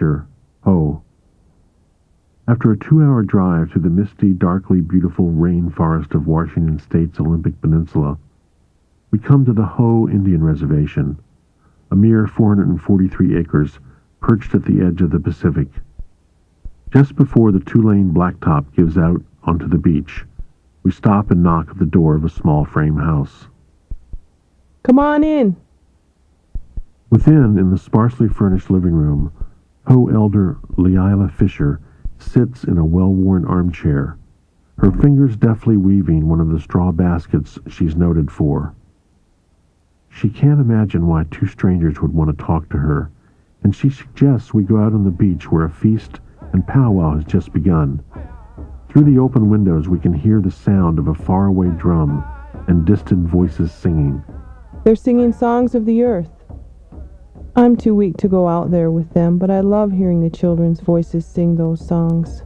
Fisher, Ho. After a 2-hour drive through the misty, darkly beautiful rainforest of Washington State's Olympic Peninsula, we come to the Ho Indian Reservation, a mere 443 acres perched at the edge of the Pacific. Just before the 2-lane blacktop gives out onto the beach, we stop and knock at the door of a small frame house. Come on in. Within, in the sparsely furnished living room, Ho elder Leila Fisher sits in a well-worn armchair, her fingers deftly weaving one of the straw baskets she's noted for. She can't imagine why 2 strangers would want to talk to her, and she suggests we go out on the beach where a feast and powwow has just begun. Through the open windows we can hear the sound of a faraway drum and distant voices singing. They're singing songs of the earth. I'm too weak to go out there with them, but I love hearing the children's voices sing those songs.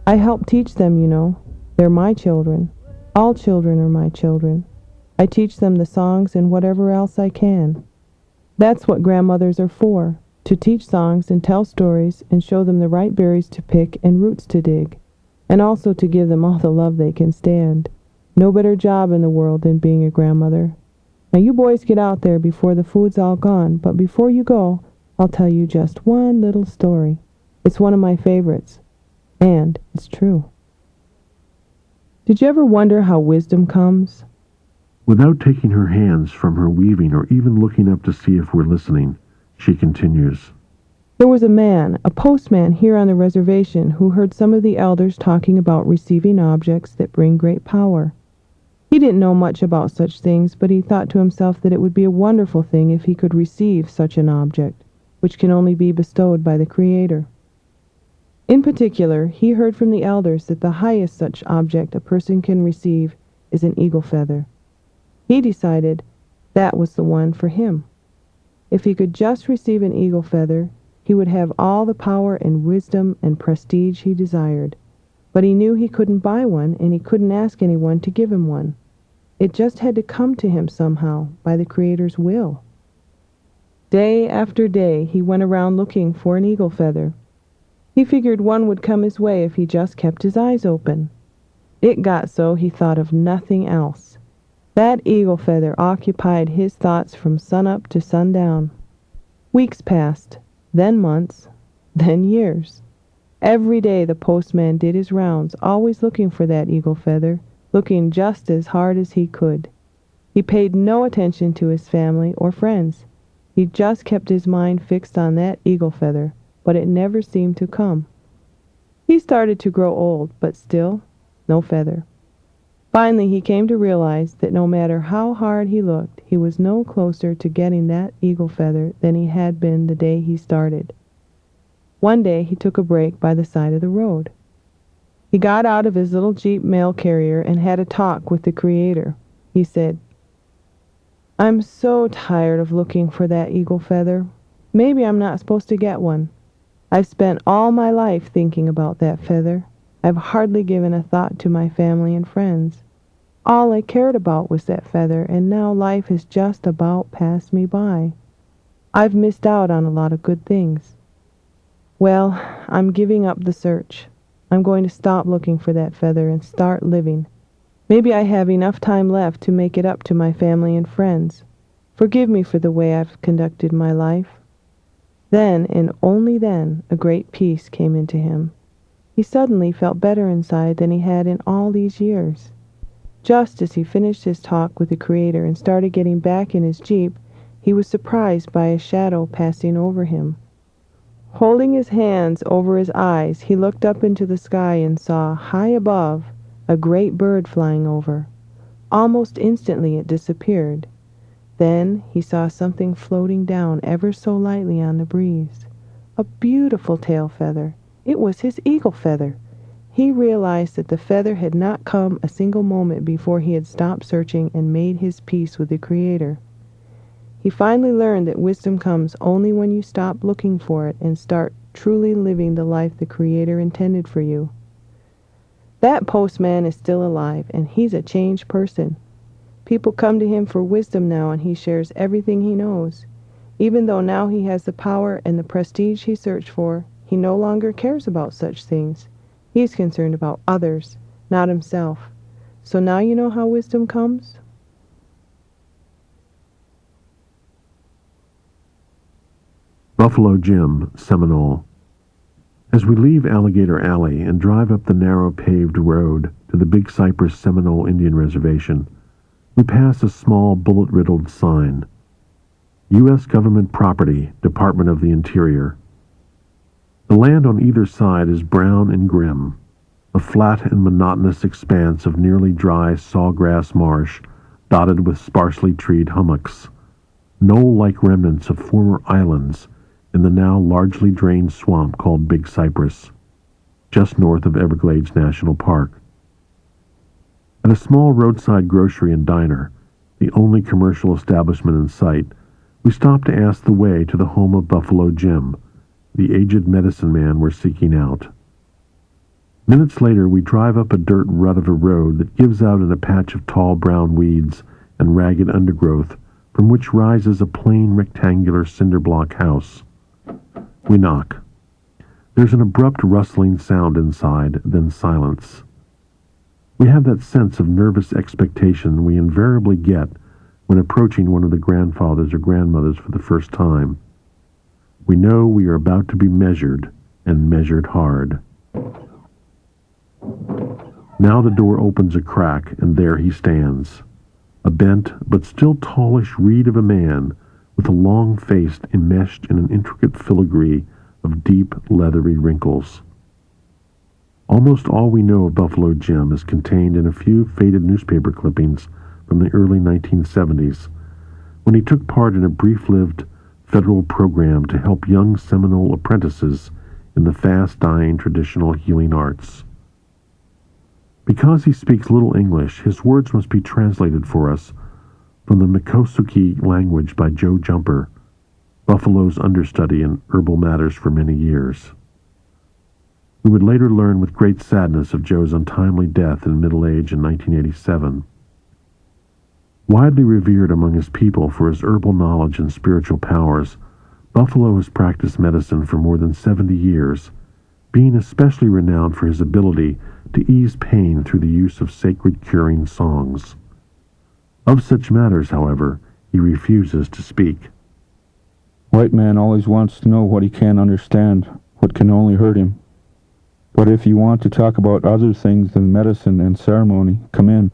I help teach them, you know. They're my children. All children are my children. I teach them the songs and whatever else I can. That's what grandmothers are for, to teach songs and tell stories and show them the right berries to pick and roots to dig, and also to give them all the love they can stand. No better job in the world than being a grandmother. Now you boys get out there before the food's all gone, but before you go, I'll tell you just one little story. It's one of my favorites, and it's true. Did you ever wonder how wisdom comes? Without taking her hands from her weaving or even looking up to see if we're listening, she continues. There was a man, a postman here on the reservation, who heard some of the elders talking about receiving objects that bring great power. He didn't know much about such things, but he thought to himself that it would be a wonderful thing if he could receive such an object, which can only be bestowed by the Creator. In particular, he heard from the elders that the highest such object a person can receive is an eagle feather. He decided that was the one for him. If he could just receive an eagle feather, he would have all the power and wisdom and prestige he desired. But he knew he couldn't buy one, and he couldn't ask anyone to give him one. It just had to come to him somehow, by the Creator's will. Day after day, he went around looking for an eagle feather. He figured one would come his way if he just kept his eyes open. It got so he thought of nothing else. That eagle feather occupied his thoughts from sunup to sundown. Weeks passed, then months, then years. Every day the postman did his rounds, always looking for that eagle feather, looking just as hard as he could. He paid no attention to his family or friends. He just kept his mind fixed on that eagle feather, but it never seemed to come. He started to grow old, but still, no feather. Finally, he came to realize that no matter how hard he looked, he was no closer to getting that eagle feather than he had been the day he started. One day he took a break by the side of the road. He got out of his little Jeep mail carrier and had a talk with the Creator. He said, "I'm so tired of looking for that eagle feather. Maybe I'm not supposed to get one. I've spent all my life thinking about that feather. I've hardly given a thought to my family and friends. All I cared about was that feather, and now life has just about passed me by. I've missed out on a lot of good things. Well, I'm giving up the search. I'm going to stop looking for that feather and start living. Maybe I have enough time left to make it up to my family and friends. Forgive me for the way I've conducted my life." Then, and only then, a great peace came into him. He suddenly felt better inside than he had in all these years. Just as he finished his talk with the Creator and started getting back in his Jeep, he was surprised by a shadow passing over him. Holding his hands over his eyes, he looked up into the sky and saw, high above, a great bird flying over. Almost instantly it disappeared. Then he saw something floating down ever so lightly on the breeze. A beautiful tail feather. It was his eagle feather. He realized that the feather had not come a single moment before he had stopped searching and made his peace with the Creator. He finally learned that wisdom comes only when you stop looking for it and start truly living the life the Creator intended for you. That postman is still alive, and he's a changed person. People come to him for wisdom now, and he shares everything he knows. Even though now he has the power and the prestige he searched for, he no longer cares about such things. He's concerned about others, not himself. So now you know how wisdom comes? Buffalo Jim, Seminole. As we leave Alligator Alley and drive up the narrow paved road to the Big Cypress Seminole Indian Reservation, we pass a small bullet-riddled sign. U.S. Government Property, Department of the Interior. The land on either side is brown and grim, a flat and monotonous expanse of nearly dry sawgrass marsh dotted with sparsely treed hummocks, knoll-like remnants of former islands in the now largely drained swamp called Big Cypress, just north of Everglades National Park. At a small roadside grocery and diner, the only commercial establishment in sight, we stopped to ask the way to the home of Buffalo Jim, the aged medicine man we're seeking out. Minutes later, we drive up a dirt rut of a road that gives out in a patch of tall brown weeds and ragged undergrowth from which rises a plain rectangular cinder-block house. We knock. There's an abrupt rustling sound inside, then silence. We have that sense of nervous expectation we invariably get when approaching one of the grandfathers or grandmothers for the first time. We know we are about to be measured, and measured hard. Now the door opens a crack, and there he stands, a bent but still tallish reed of a man with a long face enmeshed in an intricate filigree of deep, leathery wrinkles. Almost all we know of Buffalo Jim is contained in a few faded newspaper clippings from the early 1970s, when he took part in a brief-lived federal program to help young Seminole apprentices in the fast-dying traditional healing arts. Because he speaks little English, his words must be translated for us from the Miccosukee language by Joe Jumper, Buffalo's understudy in herbal matters for many years. We would later learn with great sadness of Joe's untimely death in middle age in 1987. Widely revered among his people for his herbal knowledge and spiritual powers, Buffalo has practiced medicine for more than 70 years, being especially renowned for his ability to ease pain through the use of sacred curing songs. Of such matters, however, he refuses to speak. White man always wants to know what he can't understand, what can only hurt him. But if you want to talk about other things than medicine and ceremony, come in.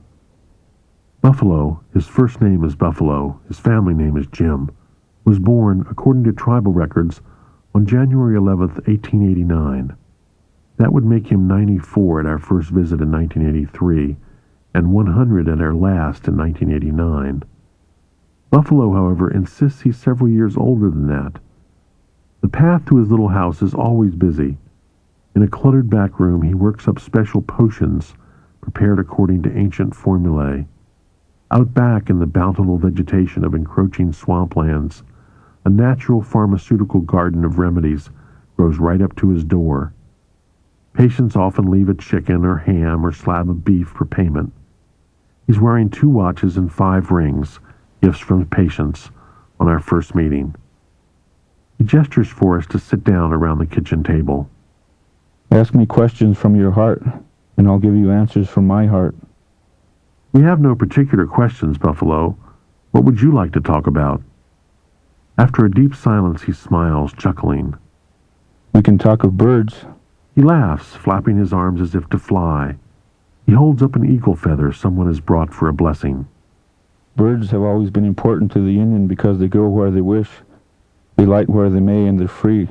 Buffalo, his first name is Buffalo, his family name is Jim, was born, according to tribal records, on January 11, 1889. That would make him 94 at our first visit in 1983, and 100 at our last in 1989. Buffalo, however, insists he's several years older than that. The path to his little house is always busy. In a cluttered back room, he works up special potions prepared according to ancient formulae. Out back in the bountiful vegetation of encroaching swamplands, a natural pharmaceutical garden of remedies grows right up to his door. Patients often leave a chicken or ham or slab of beef for payment. He's wearing 2 watches and 5 rings, gifts from patients, on our first meeting. He gestures for us to sit down around the kitchen table. Ask me questions from your heart, and I'll give you answers from my heart. We have no particular questions, Buffalo. What would you like to talk about? After a deep silence, he smiles, chuckling. We can talk of birds. He laughs, flapping his arms as if to fly. He holds up an eagle feather someone has brought for a blessing. Birds have always been important to the Indian because they go where they wish, they light where they may, and they're free.